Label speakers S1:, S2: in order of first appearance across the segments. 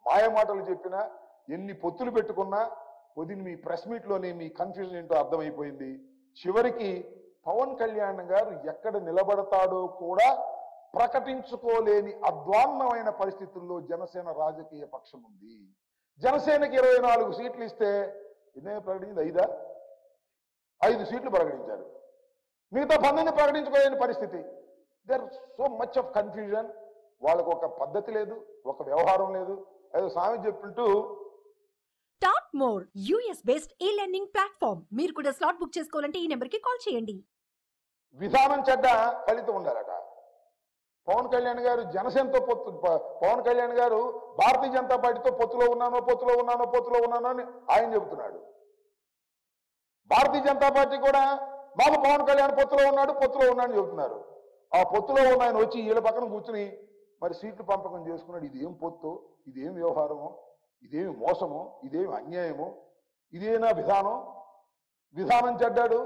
S1: మాయమాటలు చెప్పినా, ఎన్ని పొత్తులు పెట్టుకున్నా కొద్ది మీ ప్రెస్ మీట్లోనే మీ కన్ఫ్యూజన్ ఏంటో అర్థమైపోయింది. చివరికి పవన్ కళ్యాణ్ గారు ఎక్కడ నిలబడతాడో కూడా ప్రకటించుకోలేని అధ్వాన్నమైన పరిస్థితుల్లో జనసేన రాజకీయ పక్షం ఉంది. జనసేనకి 24 సీట్లు ఇస్తే ఎన్నే ప్రకటించింది? 5 సీట్లు ప్రకటించారు. మిగతా 12 ప్రకటించుకోలేని పరిస్థితి. There so much of confusion. వాళ్ళకు ఒక పద్ధతి లేదు, ఒక వ్యవహారం లేదు. ఏదో స్వామి చెప్పింటూ
S2: top more US based e-learning platform. మీరు కూడా స్లాట్ బుక్ చేసుకోవాలంటే ఈ నెంబర్కి కాల్ చేయండి.
S1: విధానం చెడ్డ, ఫలితం ఉండాలట. పవన్ కళ్యాణ్ గారు జనసేనతో పొత్తు, పవన్ కళ్యాణ్ గారు భారతీయ జనతా పార్టీతో పొత్తులో ఉన్నానో అని ఆయన చెబుతున్నాడు. భారతీయ జనతా పార్టీ కూడా బాబు పవన్ కళ్యాణ్ పొత్తులో ఉన్నాడని చెబుతున్నారు. ఆ పొత్తులో ఉన్న ఆయన వచ్చి వీళ్ళ పక్కన కూర్చుని మరి సీట్లు పంపకం చేసుకున్నాడు. ఇదేం పొత్తు, ఇదేం వ్యవహారమో, ఇదేమి మోసమో, ఇదేమి అన్యాయమో, ఇదేనా విధానం? విధానం చెడ్డాడు,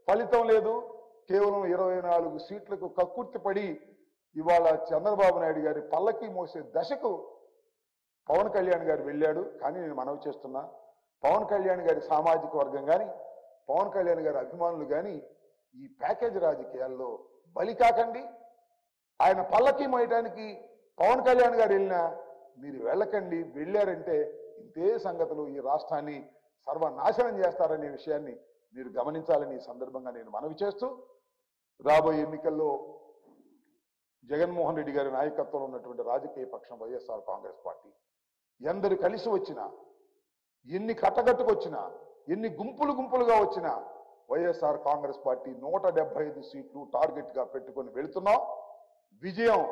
S1: ఫలితం లేదు. కేవలం 24 సీట్లకు కక్కుర్తిపడి ఇవాళ చంద్రబాబు నాయుడు గారి పల్లకి మోసే దశకు పవన్ కళ్యాణ్ గారు వెళ్ళాడు. కానీ నేను మనవి చేస్తున్నా, పవన్ కళ్యాణ్ గారి సామాజిక వర్గం కానీ, పవన్ కళ్యాణ్ గారి అభిమానులు కానీ ఈ ప్యాకేజ్ రాజకీయాల్లో బలి కాకండి. ఆయన పల్లకి మోయటానికి పవన్ కళ్యాణ్ గారు వెళ్ళినా మీరు వెళ్ళకండి. వెళ్ళారంటే ఇంతే సంగతులు ఈ రాష్ట్రాన్ని సర్వనాశనం చేస్తారనే విషయాన్ని మీరు గమనించాలని ఈ సందర్భంగా నేను మనవి చేస్తూ, రాబోయే ఎన్నికల్లో జగన్మోహన్ రెడ్డి గారి నాయకత్వంలో ఉన్నటువంటి రాజకీయ పక్షం వైఎస్ఆర్ కాంగ్రెస్ పార్టీ ఎందరు కలిసి వచ్చినా, ఎన్ని కట్టగట్టుకొచ్చినా, ఎన్ని గుంపులుగా వచ్చినా వైఎస్ఆర్ కాంగ్రెస్ పార్టీ 175 సీట్లు టార్గెట్ గా పెట్టుకొని వెళుతున్నాం. విజయం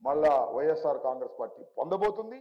S1: మళ్ళా వైఎస్ఆర్ కాంగ్రెస్ పార్టీ పొందబోతుంది.